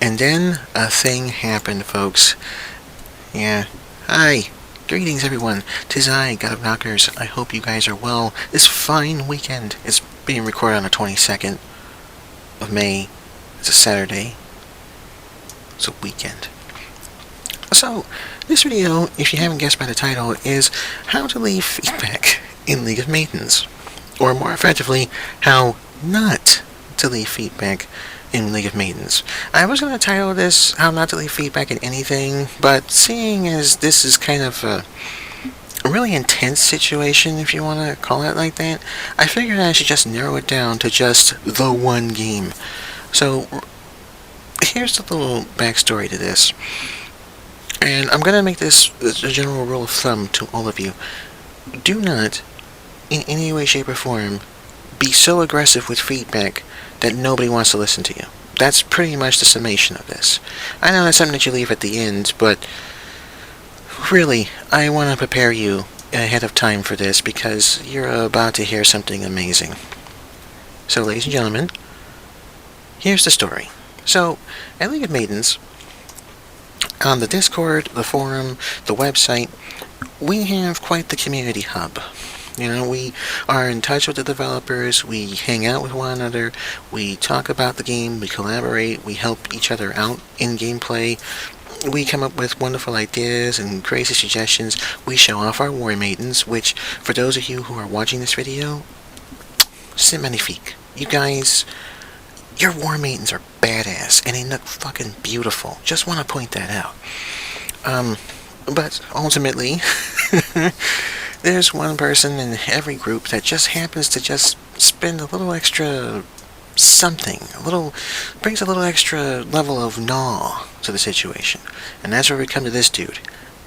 And then a thing happened, folks. Yeah. Hi. Greetings, everyone. 'Tis I, GodOfKnockers. I hope you guys are well this fine weekend. It's being recorded on the 22nd of May. It's a Saturday. It's a weekend. So, this video, if you haven't guessed by the title, is how to leave feedback in League of Maidens. Or more effectively, how not to leave feedback in League of Maidens. I was going to title this How Not to Leave Feedback in Anything, but seeing as this is kind of a really intense situation, if you want to call it like that, I figured I should just narrow it down to just the one game. So, here's the little backstory to this. And I'm going to make this a general rule of thumb to all of you. Do not, in any way, shape, or form, be so aggressive with feedback that nobody wants to listen to you. That's pretty much the summation of this. I know that's something that you leave at the end, but really, I want to prepare you ahead of time for this because you're about to hear something amazing. So, ladies and gentlemen, here's the story. So, at League of Maidens, on the Discord, the forum, the website, we have quite the community hub. You know, we are in touch with the developers, we hang out with one another, we talk about the game, we collaborate, we help each other out in gameplay, we come up with wonderful ideas and crazy suggestions, we show off our War Maidens, which, for those of you who are watching this video, c'est magnifique. You guys, your War Maidens are badass, and they look fucking beautiful. Just want to point that out. But ultimately, there's one person in every group that just happens to just spend a little extra something, brings a little extra level of gnaw to the situation. And that's where we come to this dude,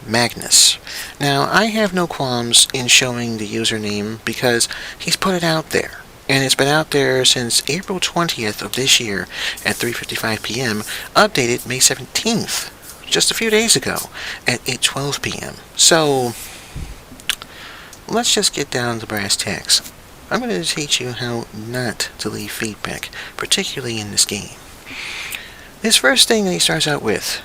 Magnus. Now, I have no qualms in showing the username because he's put it out there. And it's been out there since April 20th of this year at 3:55 p.m., updated May 17th, just a few days ago, at 8:12 p.m. So, let's just get down to brass tacks. I'm going to teach you how not to leave feedback, particularly in this game. This first thing that he starts out with: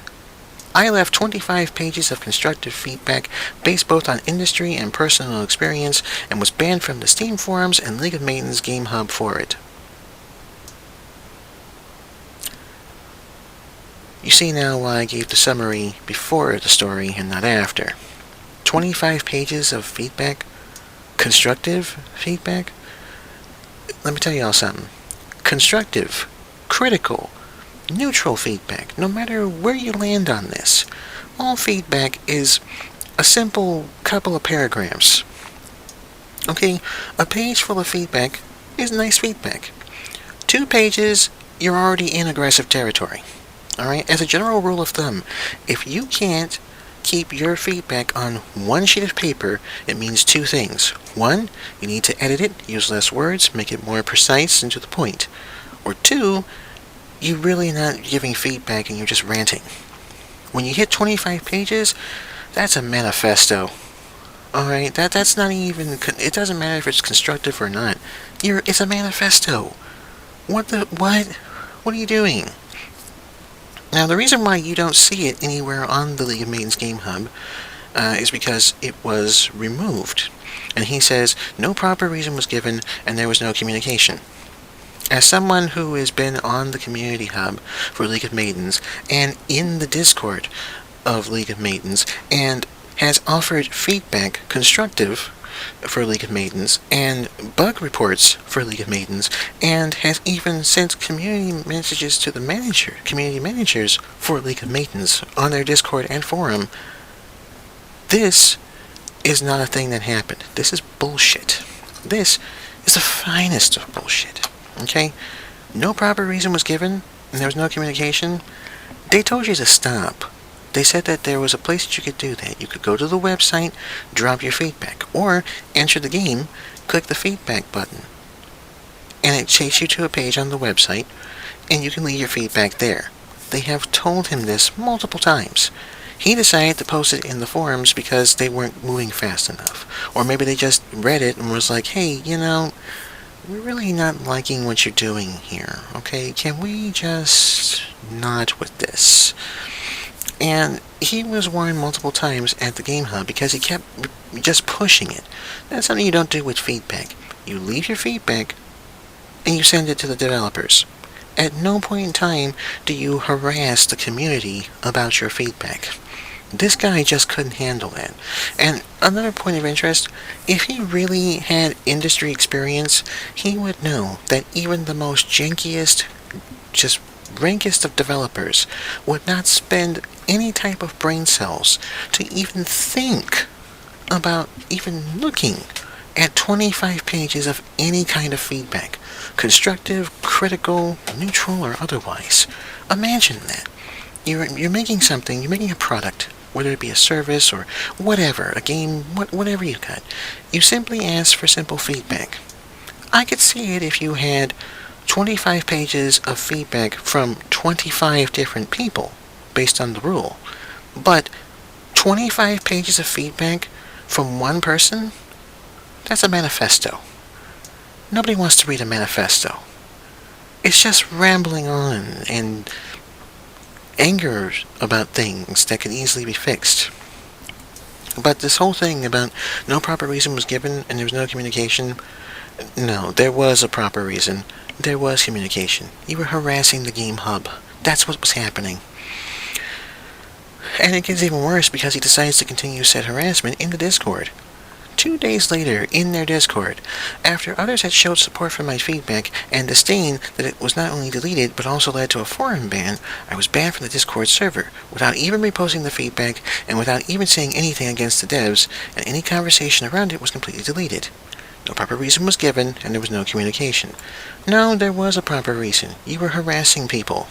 I left 25 pages of constructive feedback based both on industry and personal experience and was banned from the Steam forums and League of Maidens game hub for it. You see now why I gave the summary before the story and not after. 25 pages of feedback? Constructive feedback? Let me tell you all something. Constructive, critical, neutral feedback, no matter where you land on this, all feedback is a simple couple of paragraphs. Okay, a page full of feedback is nice feedback. 2 pages, you're already in aggressive territory. Alright, as a general rule of thumb, if you can't keep your feedback on one sheet of paper, it means 2 things. 1, you need to edit it, use less words, make it more precise and to the point. Or 2, you're really not giving feedback and you're just ranting. When you hit 25 pages, that's a manifesto. Alright, that's not even, it doesn't matter if it's constructive or not. It's a manifesto. What are you doing? Now, the reason why you don't see it anywhere on the League of Maidens Game Hub is because it was removed. And he says, no proper reason was given and there was no communication. As someone who has been on the community hub for League of Maidens and in the Discord of League of Maidens and has offered feedback, constructive, for League of Maidens and bug reports for League of Maidens and has even sent community messages to the community managers for League of Maidens on their Discord and forum, this is not a thing that happened. This is bullshit. This is the finest of bullshit. Okay? No proper reason was given, and there was no communication. They told you to stop. They said that there was a place that you could do that. You could go to the website, drop your feedback, or enter the game, click the feedback button, and it takes you to a page on the website, and you can leave your feedback there. They have told him this multiple times. He decided to post it in the forums because they weren't moving fast enough. Or maybe they just read it and was like, hey, you know, we're really not liking what you're doing here, okay? Can we just not with this. And he was warned multiple times at the Game Hub because he kept just pushing it. That's something you don't do with feedback. You leave your feedback and you send it to the developers. At no point in time do you harass the community about your feedback. This guy just couldn't handle that. And another point of interest, if he really had industry experience, he would know that even the most jankiest, just rankest of developers would not spend any type of brain cells to even think about even looking at 25 pages of any kind of feedback, constructive, critical, neutral, or otherwise. Imagine that. You're making something, you're making a product, whether it be a service or whatever, a game, whatever you got. You simply ask for simple feedback. I could see it if you had 25 pages of feedback from 25 different people, based on the rule. But 25 pages of feedback from one person? That's a manifesto. Nobody wants to read a manifesto. It's just rambling on and anger about things that could easily be fixed. But this whole thing about no proper reason was given and there was no communication, no, there was a proper reason. There was communication. You were harassing the Game Hub. That's what was happening. And it gets even worse because he decides to continue said harassment in the Discord. 2 days later, in their Discord, after others had showed support for my feedback and disdain that it was not only deleted but also led to a forum ban, I was banned from the Discord server without even reposting the feedback and without even saying anything against the devs, and any conversation around it was completely deleted. No proper reason was given, and there was no communication. No, there was a proper reason. You were harassing people.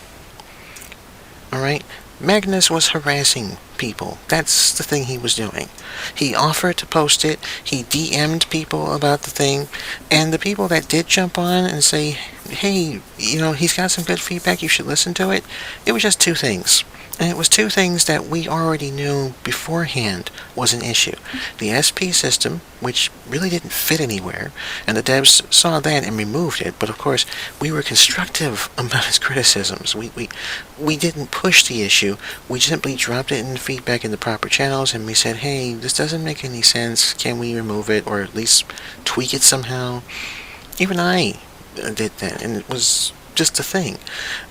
Alright? Magnus was harassing people. That's the thing he was doing. He offered to post it, he DM'd people about the thing, and the people that did jump on and say, hey, he's got some good feedback, you should listen to it, it was just 2 things. And it was 2 things that we already knew beforehand was an issue. The SP system, which really didn't fit anywhere, and the devs saw that and removed it, but of course, we were constructive about his criticisms. We didn't push the issue, we simply dropped it in feedback in the proper channels, and we said, hey, this doesn't make any sense, can we remove it, or at least tweak it somehow? Even I did that, and it was just a thing.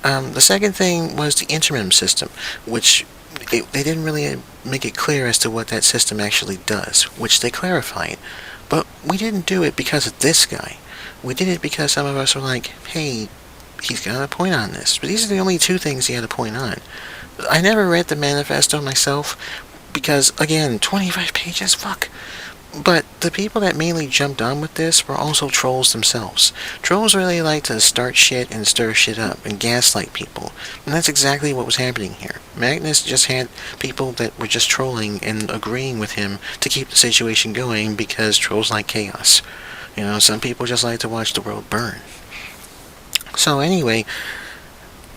The second thing was the interim system, which they didn't really make it clear as to what that system actually does, which they clarified. But we didn't do it because of this guy. We did it because some of us were like, hey, he's got a point on this. But these are the only 2 things he had a point on. I never read the manifesto myself because, again, 25 pages, fuck. But the people that mainly jumped on with this were also trolls themselves. Trolls really like to start shit and stir shit up and gaslight people. And that's exactly what was happening here. Magnus just had people that were just trolling and agreeing with him to keep the situation going because trolls like chaos. Some people just like to watch the world burn. So anyway,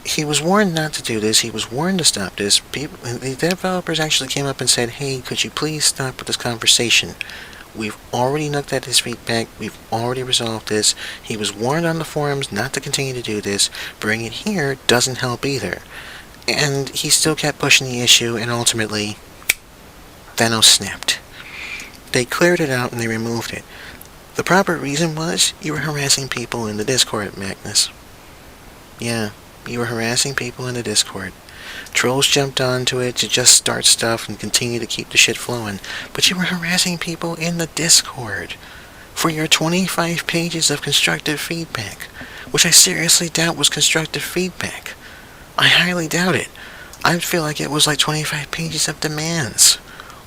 he was warned not to do this. He was warned to stop this. The developers actually came up and said, hey, could you please stop with this conversation? We've already looked at his feedback. We've already resolved this. He was warned on the forums not to continue to do this. Bringing it here doesn't help either. And he still kept pushing the issue, and ultimately, Thanos snapped. They cleared it out and they removed it. The proper reason was you were harassing people in the Discord, Magnus. Yeah. You were harassing people in the Discord. Trolls jumped onto it to just start stuff and continue to keep the shit flowing. But you were harassing people in the Discord for your 25 pages of constructive feedback, which I seriously doubt was constructive feedback. I highly doubt it. I feel like it was like 25 pages of demands.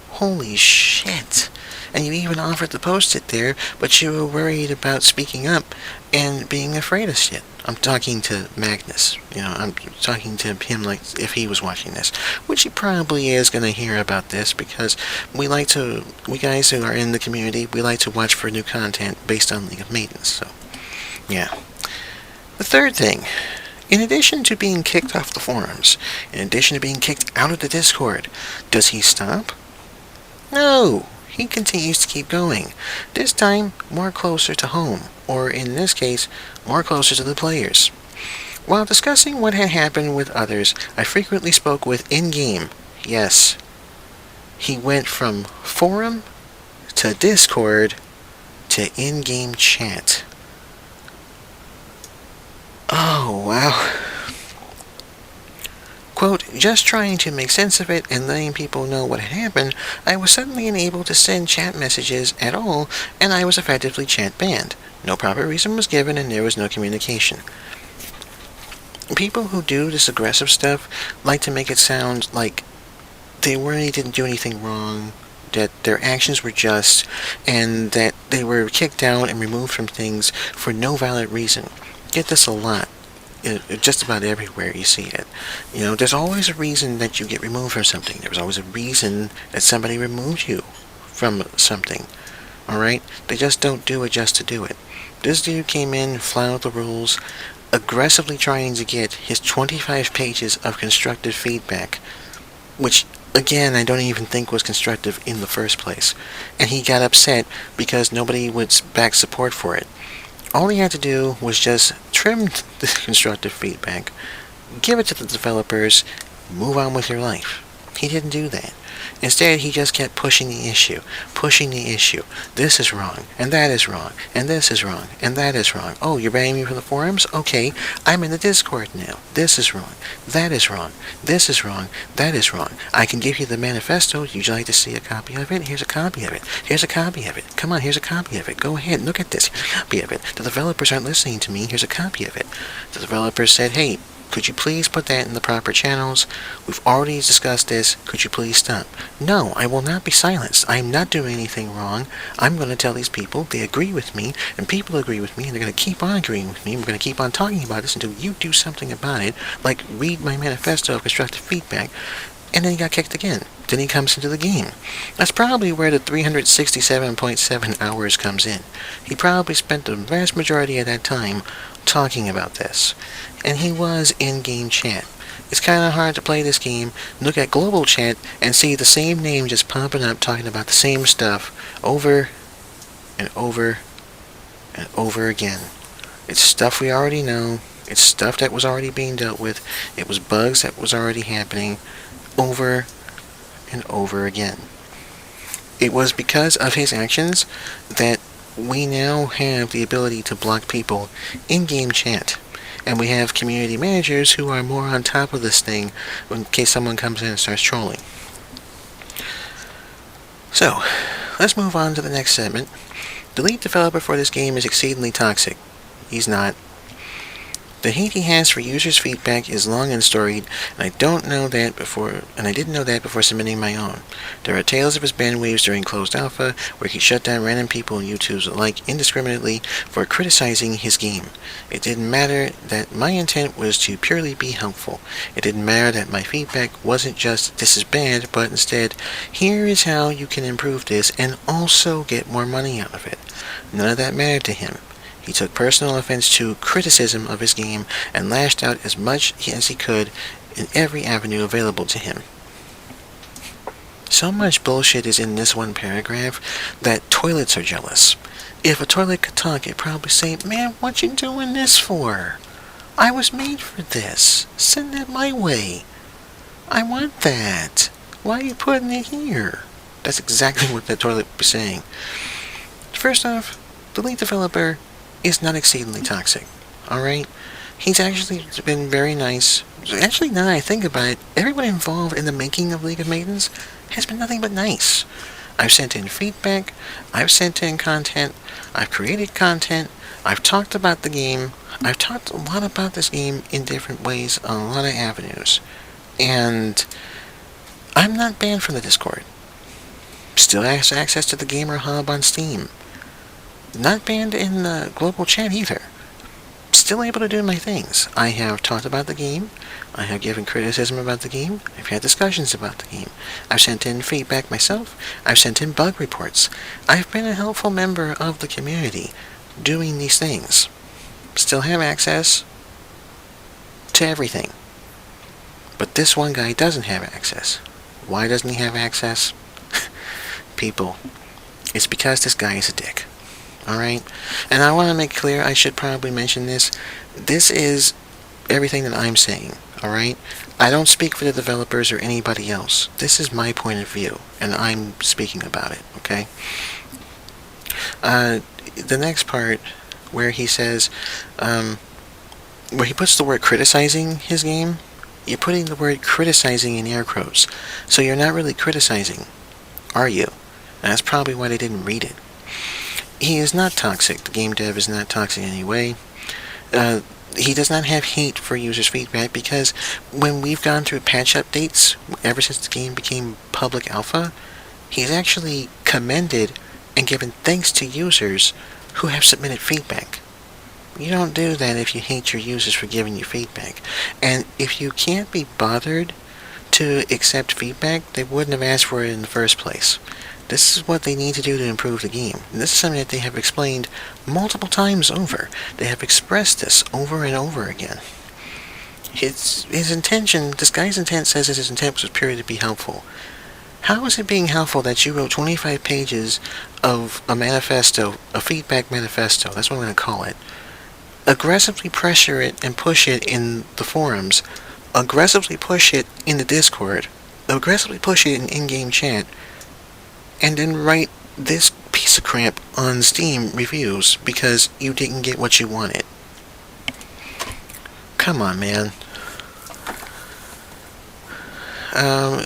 Holy shit. And you even offered to post it there, but you were worried about speaking up and being afraid of shit. I'm talking to Magnus. I'm talking to him like if he was watching this, which he probably is going to hear about this because we guys who are in the community, we like to watch for new content based on League of Maidens, so, yeah. The third thing, in addition to being kicked off the forums, in addition to being kicked out of the Discord, does he stop? No! He continues to keep going, this time more closer to home, or in this case, more closer to the players. While discussing what had happened with others, I frequently spoke with in-game. Yes. He went from forum to Discord to in-game chat. Oh, wow. Quote, just trying to make sense of it and letting people know what had happened, I was suddenly unable to send chat messages at all, and I was effectively chat banned. No proper reason was given, and there was no communication. People who do this aggressive stuff like to make it sound like they really didn't do anything wrong, that their actions were just, and that they were kicked out and removed from things for no valid reason. Get this a lot. Just about everywhere you see it. You know, there's always a reason that you get removed from something. There was always a reason that somebody removed you from something. Alright? They just don't do it just to do it. This dude came in, flouted the rules, aggressively trying to get his 25 pages of constructive feedback, which, again, I don't even think was constructive in the first place. And he got upset because nobody would back support for it. All he had to do was just trim the constructive feedback, give it to the developers, move on with your life. He didn't do that. Instead, he just kept pushing the issue. This is wrong, and that is wrong, and this is wrong, and that is wrong. Oh, you're banning me from the forums? Okay, I'm in the Discord now. This is wrong, that is wrong, this is wrong, that is wrong. I can give you the manifesto. Would you like to see a copy of it? Here's a copy of it. Here's a copy of it. Come on, here's a copy of it. Go ahead, look at this. Copy of it. The developers aren't listening to me. Here's a copy of it. The developers said, hey, could you please put that in the proper channels? We've already discussed this. Could you please stop? No, I will not be silenced. I am not doing anything wrong. I'm going to tell these people they agree with me, and people agree with me, and they're going to keep on agreeing with me. We're going to keep on talking about this until you do something about it, like read my manifesto of constructive feedback. And then he got kicked again. Then he comes into the game. That's probably where the 367.7 hours comes in. He probably spent the vast majority of that time talking about this. And he was in-game chat. It's kind of hard to play this game, look at global chat, and see the same name just popping up talking about the same stuff over and over and over again. It's stuff we already know. It's stuff that was already being dealt with. It was bugs that was already happening over and over again. It was because of his actions that we now have the ability to block people in-game chat. And we have community managers who are more on top of this thing in case someone comes in and starts trolling. So, let's move on to the next segment. The lead developer for this game is exceedingly toxic. He's not. The hate he has for users' feedback is long and storied, and I didn't know that before submitting my own. There are tales of his ban waves during closed alpha, where he shut down random people and YouTubers alike indiscriminately for criticizing his game. It didn't matter that my intent was to purely be helpful. It didn't matter that my feedback wasn't just, this is bad, but instead, here is how you can improve this and also get more money out of it. None of that mattered to him. He took personal offense to criticism of his game and lashed out as much as he could in every avenue available to him. So much bullshit is in this one paragraph that toilets are jealous. If a toilet could talk, it'd probably say, man, what you doing this for? I was made for this. Send that my way. I want that. Why are you putting it here? That's exactly what that toilet would be saying. First off, the lead developer is not exceedingly toxic, alright? He's actually been very nice. Actually, now that I think about it, everyone involved in the making of League of Maidens has been nothing but nice. I've sent in feedback, I've sent in content, I've created content, I've talked about the game, I've talked a lot about this game in different ways on a lot of avenues. And I'm not banned from the Discord. Still has access to the Gamer Hub on Steam. Not banned in the global chat either. Still able to do my things. I have talked about the game. I have given criticism about the game. I've had discussions about the game. I've sent in feedback myself. I've sent in bug reports. I've been a helpful member of the community doing these things. Still have access to everything. But this one guy doesn't have access. Why doesn't he have access? People, it's because this guy is a dick. Alright? And I want to make clear, I should probably mention this. This is everything that I'm saying, alright? I don't speak for the developers or anybody else. This is my point of view, and I'm speaking about it, okay? The next part, where he says, where he puts the word criticizing his game, you're putting the word criticizing in air quotes. So you're not really criticizing, are you? And that's probably why they didn't read it. He is not toxic. The game dev is not toxic in any way. He does not have hate for users' feedback, because when we've gone through patch updates, ever since the game became public alpha, he's actually commended and given thanks to users who have submitted feedback. You don't do that if you hate your users for giving you feedback. And if you can't be bothered to accept feedback, they wouldn't have asked for it in the first place. This is what they need to do to improve the game. And this is something that they have explained multiple times over. They have expressed this over and over again. His intention, this guy's intent says that his intent was purely to be helpful. How is it being helpful that you wrote 25 pages of a manifesto, a feedback manifesto, that's what I'm going to call it, aggressively pressure it and push it in the forums, aggressively push it in the Discord, aggressively push it in in-game chat, and then write this piece of crap on Steam reviews because you didn't get what you wanted? Come on, man.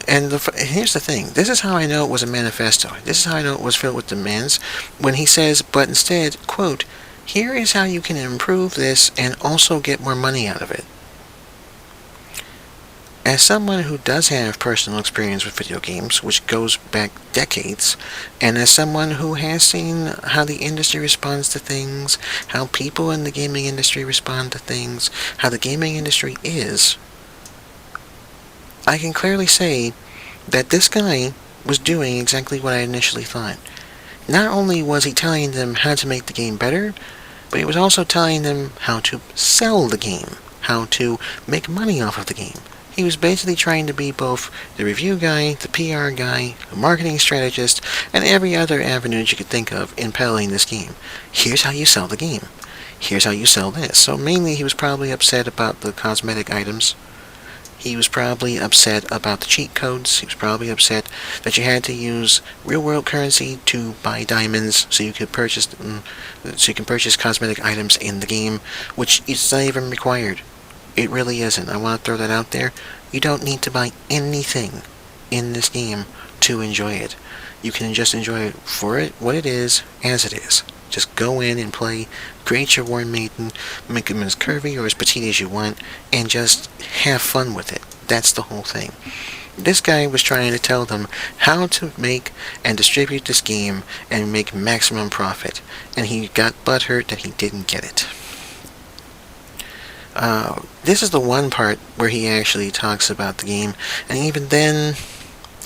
And here's the thing. This is how I know it was a manifesto. This is how I know it was filled with demands. When he says, but instead, quote, here is how you can improve this and also get more money out of it. As someone who does have personal experience with video games, which goes back decades, and as someone who has seen how the industry responds to things, how people in the gaming industry respond to things, how the gaming industry is, I can clearly say that this guy was doing exactly what I initially thought. Not only was he telling them how to make the game better, but he was also telling them how to sell the game, how to make money off of the game. He was basically trying to be both the review guy, the PR guy, the marketing strategist, and every other avenue that you could think of in peddling this game. Here's how you sell the game. Here's how you sell this. So mainly he was probably upset about the cosmetic items. He was probably upset about the cheat codes. He was probably upset that you had to use real-world currency to buy diamonds so you could purchase cosmetic items in the game, which is not even required. It really isn't. I want to throw that out there. You don't need to buy anything in this game to enjoy it. You can just enjoy it for what it is, as it is. Just go in and play, create your War Maiden, make them as curvy or as petite as you want, and just have fun with it. That's the whole thing. This guy was trying to tell them how to make and distribute this game and make maximum profit, and he got butthurt that he didn't get it. This is the one part where he actually talks about the game, and even then,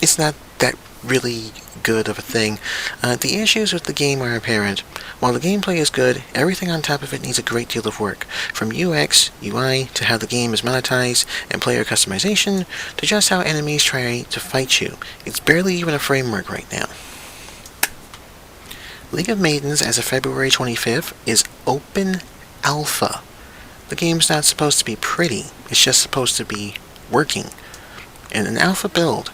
it's not that really good of a thing. The issues with the game are apparent. While the gameplay is good, everything on top of it needs a great deal of work. From UX, UI, to how the game is monetized, and player customization, to just how enemies try to fight you. It's barely even a framework right now. League of Maidens, as of February 25th, is open alpha. The game's not supposed to be pretty, it's just supposed to be working. And an alpha build.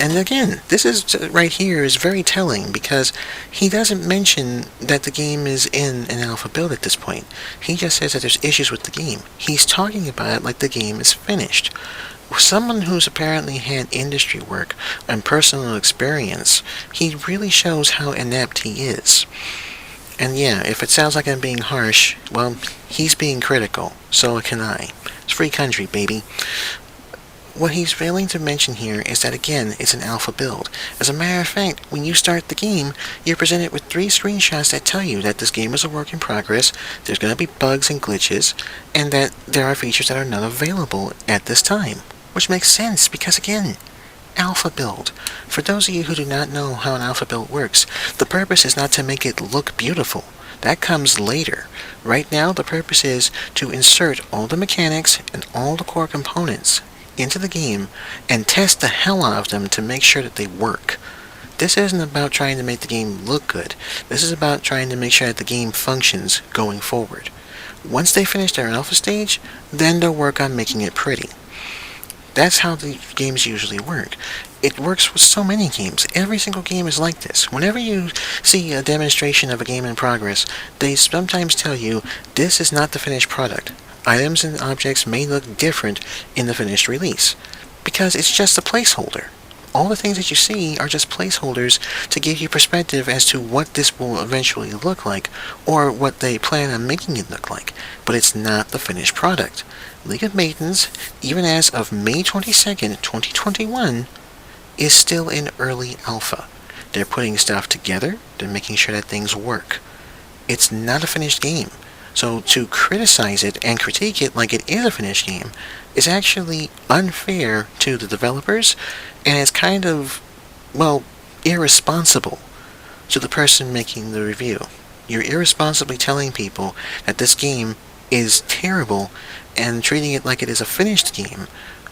And again, this is right here is very telling, because he doesn't mention that the game is in an alpha build at this point. He just says that there's issues with the game. He's talking about it like the game is finished. Someone who's apparently had industry work and personal experience, he really shows how inept he is. And yeah, if it sounds like I'm being harsh, well, he's being critical, so can I. It's free country, baby. What he's failing to mention here is that, again, it's an alpha build. As a matter of fact, when you start the game, you're presented with 3 screenshots that tell you that this game is a work in progress, there's going to be bugs and glitches, and that there are features that are not available at this time. Which makes sense, because again, alpha build. For those of you who do not know how an alpha build works, the purpose is not to make it look beautiful. That comes later. Right now, the purpose is to insert all the mechanics and all the core components into the game and test the hell out of them to make sure that they work. This isn't about trying to make the game look good. This is about trying to make sure that the game functions going forward. Once they finish their alpha stage, then they'll work on making it pretty. That's how the games usually work. It works with so many games. Every single game is like this. Whenever you see a demonstration of a game in progress, they sometimes tell you, this is not the finished product. Items and objects may look different in the finished release, because it's just a placeholder. All the things that you see are just placeholders to give you perspective as to what this will eventually look like, or what they plan on making it look like, but it's not the finished product. League of Maidens, even as of May 22nd, 2021, is still in early alpha. They're putting stuff together, they're making sure that things work. It's not a finished game. So to criticize it and critique it like it is a finished game is actually unfair to the developers, and it's kind of, well, irresponsible to the person making the review. You're irresponsibly telling people that this game is terrible and treating it like it is a finished game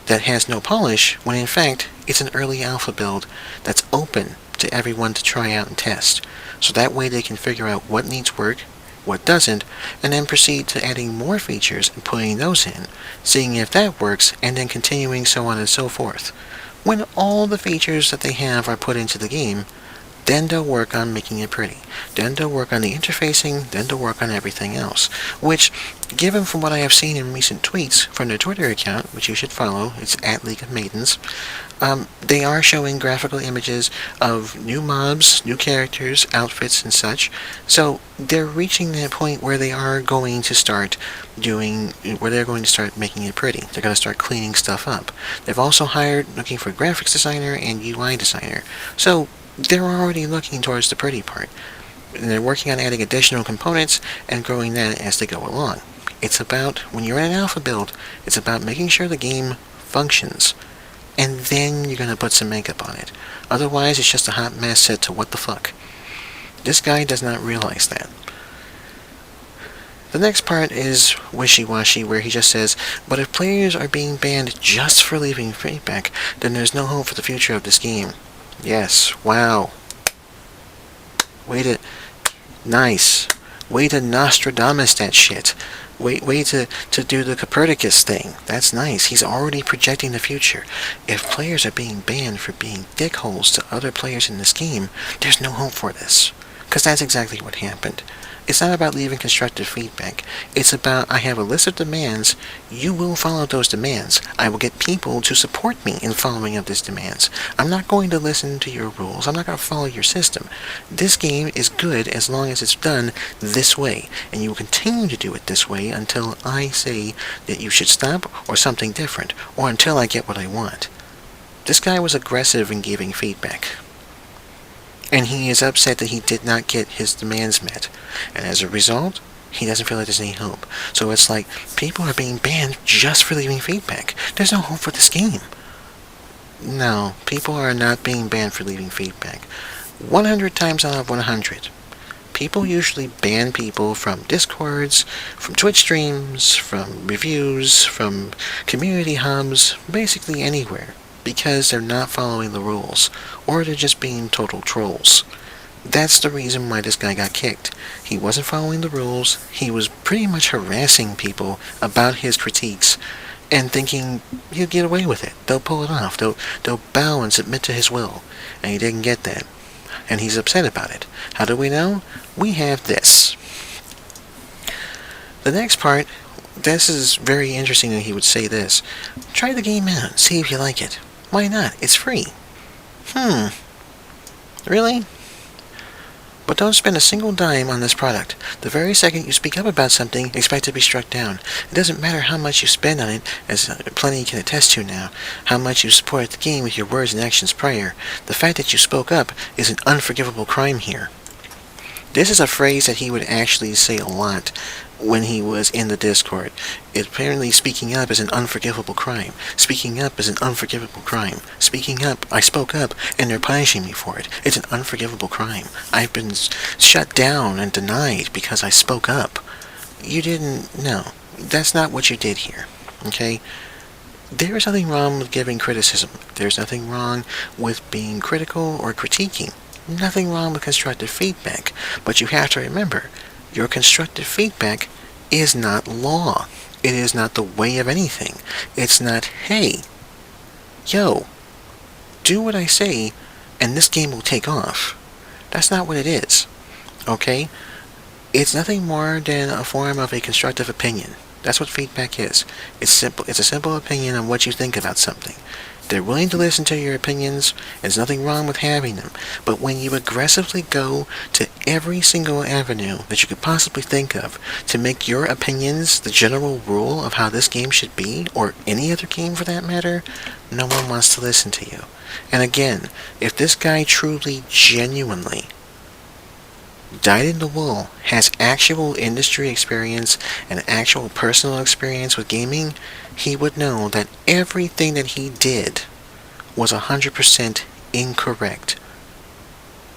that has no polish, when in fact it's an early alpha build that's open to everyone to try out and test. So that way they can figure out what needs work, what doesn't, and then proceed to adding more features and putting those in, seeing if that works, and then continuing so on and so forth. When all the features that they have are put into the game, then they'll work on making it pretty. Then they'll work on the interfacing, then they'll work on everything else. Which, given from what I have seen in recent tweets from their Twitter account, which you should follow, it's at League of Maidens, they are showing graphical images of new mobs, new characters, outfits, and such. So they're reaching that point where they are going to start making it pretty. They're going to start cleaning stuff up. They've also looking for a graphics designer and UI designer. So they're already looking towards the pretty part. And they're working on adding additional components and growing that as they go along. It's about, when you're in an alpha build, it's about making sure the game functions. And then you're going to put some makeup on it. Otherwise, it's just a hot mess set to what the fuck. This guy does not realize that. The next part is wishy-washy, where he just says, but if players are being banned just for leaving feedback, then there's no hope for the future of this game. Yes, wow. Nice. Way to Nostradamus that shit. Way to do the Copernicus thing. That's nice. He's already projecting the future. If players are being banned for being dickholes to other players in this game, there's no hope for this. Because that's exactly what happened. It's not about leaving constructive feedback. It's about, I have a list of demands, you will follow those demands. I will get people to support me in following of these demands. I'm not going to listen to your rules. I'm not going to follow your system. This game is good as long as it's done this way, and you will continue to do it this way until I say that you should stop or something different, or until I get what I want. This guy was aggressive in giving feedback. And he is upset that he did not get his demands met. And as a result, he doesn't feel like there's any hope. So it's like, people are being banned just for leaving feedback. There's no hope for this game. No, people are not being banned for leaving feedback. 100 times out of 100. People usually ban people from Discords, from Twitch streams, from reviews, from community hubs, basically anywhere, because they're not following the rules, or they're just being total trolls. That's the reason why this guy got kicked. He wasn't following the rules, he was pretty much harassing people about his critiques, and thinking he'll get away with it. They'll pull it off, they'll bow and submit to his will, and he didn't get that. And he's upset about it. How do we know? We have this. The next part, this is very interesting that he would say this. Try the game out, see if you like it. Why not? It's free. Really? But don't spend a single dime on this product. The very second you speak up about something, expect to be struck down. It doesn't matter how much you spend on it, as plenty can attest to now, how much you support the game with your words and actions prior. The fact that you spoke up is an unforgivable crime here. This is a phrase that he would actually say a lot when he was in the Discord. Apparently speaking up is an unforgivable crime. Speaking up is an unforgivable crime. Speaking up, I spoke up, and they're punishing me for it. It's an unforgivable crime. I've been shut down and denied because I spoke up. You didn't, no. That's not what you did here, okay? There is nothing wrong with giving criticism. There's nothing wrong with being critical or critiquing. Nothing wrong with constructive feedback. But you have to remember, your constructive feedback is not law. It is not the way of anything. It's not, hey, yo, do what I say, and this game will take off. That's not what it is, okay? It's nothing more than a form of a constructive opinion. That's what feedback is. It's simple. It's a simple opinion on what you think about something. They're willing to listen to your opinions. There's nothing wrong with having them. But when you aggressively go to every single avenue that you could possibly think of to make your opinions the general rule of how this game should be, or any other game for that matter, no one wants to listen to you. And again, if this guy truly, genuinely dyed-in-the-wool has actual industry experience and actual personal experience with gaming, he would know that everything that he did was 100% incorrect.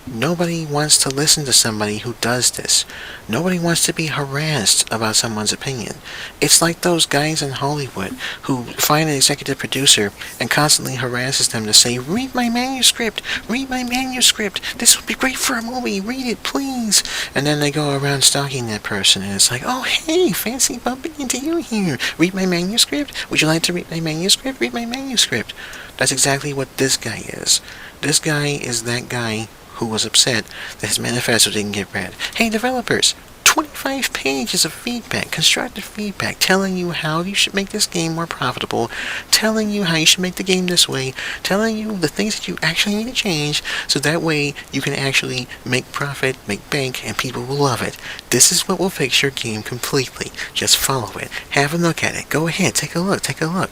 Nobody wants to listen to somebody who does this. Nobody wants to be harassed about someone's opinion. It's like those guys in Hollywood who find an executive producer and constantly harasses them to say, read my manuscript, read my manuscript, this would be great for a movie, read it please. And then they go around stalking that person and it's like, oh hey, fancy bumping into you here. Read my manuscript? Would you like to read my manuscript? Read my manuscript. That's exactly what this guy is. This guy is that guy who was upset that his manifesto didn't get read. Hey developers, 25 pages of feedback, constructive feedback, telling you how you should make this game more profitable, telling you how you should make the game this way, telling you the things that you actually need to change, so that way you can actually make profit, make bank, and people will love it. This is what will fix your game completely. Just follow it. Have a look at it. Go ahead, take a look, take a look.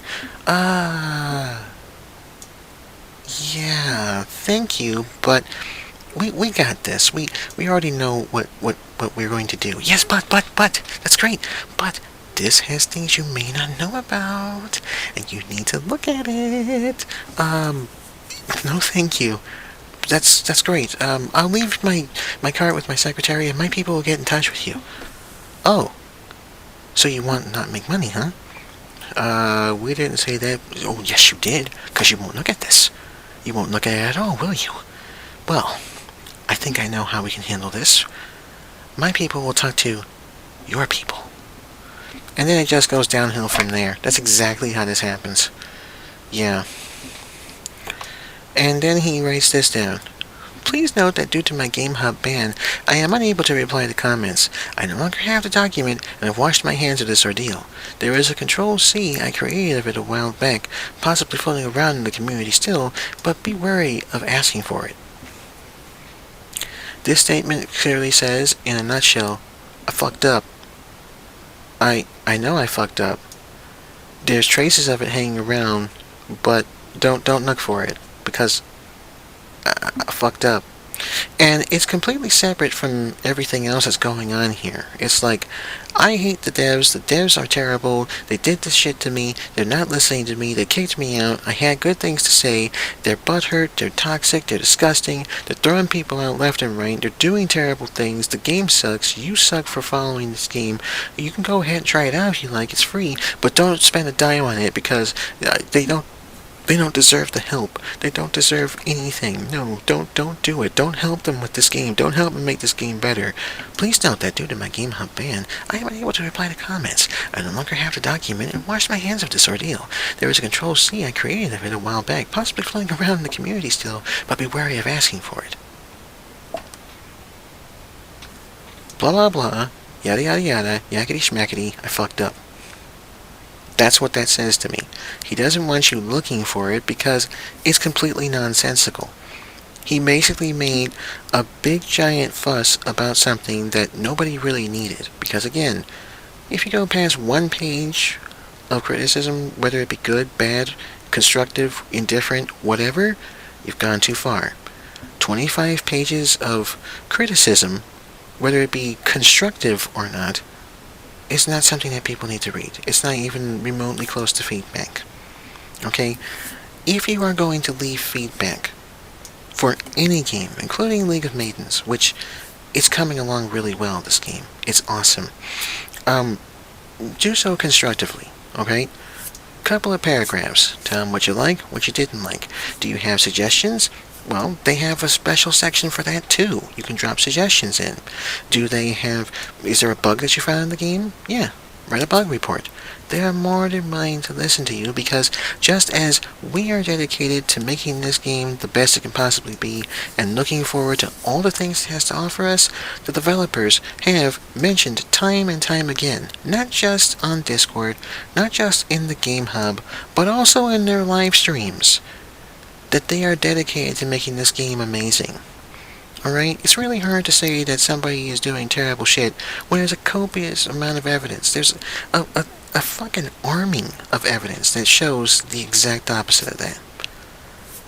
Yeah, thank you, but we got this. We already know what we're going to do. Yes, but, that's great. But this has things you may not know about, and you need to look at it. No thank you. That's great. I'll leave my card with my secretary, and my people will get in touch with you. Oh, so you want to not make money, huh? We didn't say that. Oh, yes you did, because you won't look at this. You won't look at it at all, will you? Well, I think I know how we can handle this. My people will talk to your people. And then it just goes downhill from there. That's exactly how this happens. Yeah. And then he writes this down. Please note that due to my GameHub ban, I am unable to reply to comments. I no longer have the document and have washed my hands of this ordeal. There is a Control-C I created of it a while back, possibly floating around in the community still, but be wary of asking for it. This statement clearly says, in a nutshell, I fucked up. I know I fucked up. There's traces of it hanging around, but don't look for it, because I fucked up. And it's completely separate from everything else that's going on here. It's like, I hate the devs are terrible, they did this shit to me, they're not listening to me, they kicked me out, I had good things to say, they're butthurt, they're toxic, they're disgusting, they're throwing people out left and right, they're doing terrible things, the game sucks, you suck for following this game, you can go ahead and try it out if you like, it's free, but don't spend a dime on it because they don't deserve the help. They don't deserve anything. No, don't do it. Don't help them with this game. Don't help them make this game better. Please note that due to my GameHub ban, I am unable to reply to comments. I no longer have the document and wash my hands of this ordeal. There is a Control-C I created of it a while back, possibly floating around in the community still, but be wary of asking for it. Blah blah blah, yada yada yada, yakety schmackety, I fucked up. That's what that says to me. He doesn't want you looking for it because it's completely nonsensical. He basically made a big giant fuss about something that nobody really needed. Because again, if you go past one page of criticism, whether it be good, bad, constructive, indifferent, whatever, you've gone too far. 25 pages of criticism, whether it be constructive or not, it's not something that people need to read. It's not even remotely close to feedback. Okay? If you are going to leave feedback for any game, including League of Maidens, which is coming along really well, this game. It's awesome. Do so constructively, okay? Couple of paragraphs. Tell them what you like, what you didn't like. Do you have suggestions? Well, they have a special section for that too. You can drop suggestions in. Is there a bug that you found in the game? Yeah, write a bug report. They are more than willing to listen to you because just as we are dedicated to making this game the best it can possibly be and looking forward to all the things it has to offer us, the developers have mentioned time and time again, not just on Discord, not just in the Game Hub, but also in their live streams, that they are dedicated to making this game amazing. Alright? It's really hard to say that somebody is doing terrible shit when there's a copious amount of evidence. There's a fucking army of evidence that shows the exact opposite of that.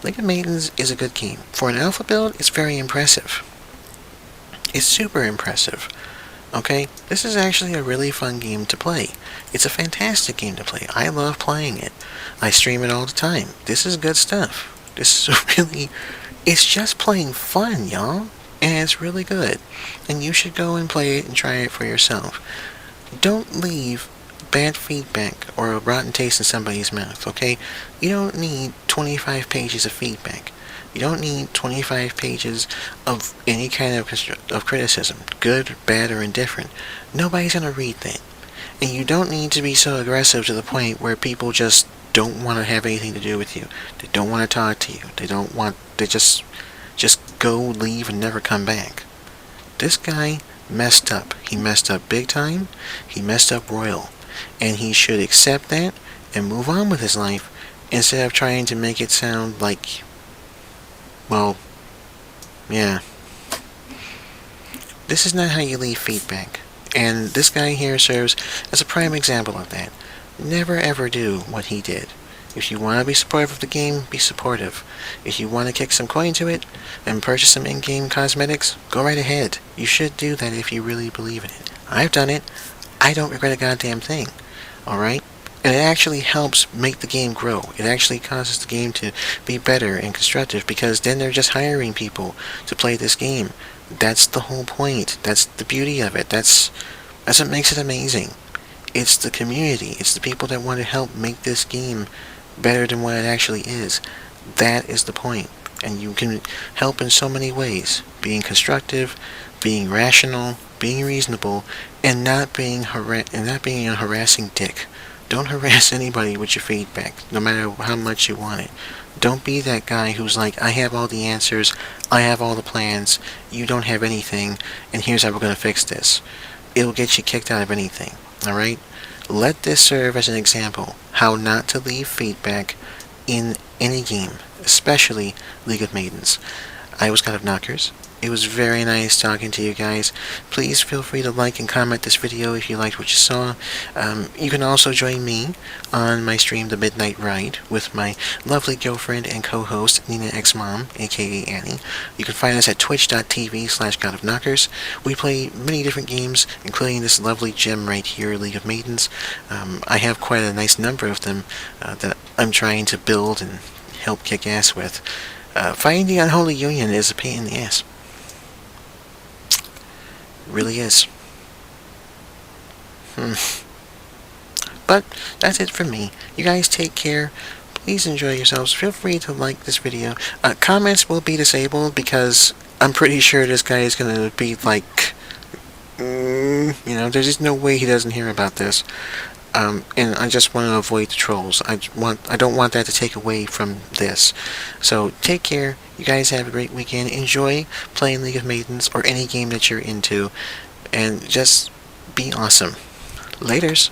League of Maidens is a good game. For an alpha build, it's very impressive. It's super impressive. Okay? This is actually a really fun game to play. It's a fantastic game to play. I love playing it. I stream it all the time. This is good stuff. This is really... It's just plain fun, y'all. And it's really good. And you should go and play it and try it for yourself. Don't leave bad feedback or a rotten taste in somebody's mouth, okay? You don't need 25 pages of feedback. You don't need 25 pages of any kind of criticism, good, bad, or indifferent. Nobody's gonna read that. And you don't need to be so aggressive to the point where people just don't want to have anything to do with you. They don't want to talk to you. They just go, leave, and never come back. This guy messed up. He messed up big time. He messed up royal. And he should accept that and move on with his life instead of trying to make it sound like, well, yeah. This is not how you leave feedback. And this guy here serves as a prime example of that. Never ever do what he did. If you want to be supportive of the game, be supportive. If you want to kick some coin to it and purchase some in-game cosmetics, go right ahead. You should do that if you really believe in it. I've done it. I don't regret a goddamn thing. Alright? And it actually helps make the game grow. It actually causes the game to be better and constructive because then they're just hiring people to play this game. That's the whole point. That's the beauty of it. That's what makes it amazing. It's the community. It's the people that want to help make this game better than what it actually is. That is the point. And you can help in so many ways. Being constructive, being rational, being reasonable, and not being a harassing dick. Don't harass anybody with your feedback, no matter how much you want it. Don't be that guy who's like, I have all the answers, I have all the plans, you don't have anything, and here's how we're going to fix this. It'll get you kicked out of anything. Alright? Let this serve as an example how not to leave feedback in any game, especially League of Maidens. I was GodOfKnockers. It was very nice talking to you guys. Please feel free to like and comment this video if you liked what you saw. You can also join me on my stream The Midnight Ride with my lovely girlfriend and co-host NinaXMom, aka Annie. You can find us at twitch.tv/GodOfKnockers. We play many different games, including this lovely gem right here, League of Maidens. I have quite a nice number of them that I'm trying to build and help kick ass with. Fighting the Unholy Union is a pain in the ass. Really is. But that's it from me. You guys take care. Please enjoy yourselves. Feel free to like this video. Comments will be disabled because I'm pretty sure this guy is gonna be like, there's just no way he doesn't hear about this. And I just want to avoid the trolls. I don't want that to take away from this. So take care. You guys have a great weekend. Enjoy playing League of Maidens or any game that you're into. And just be awesome. Laters.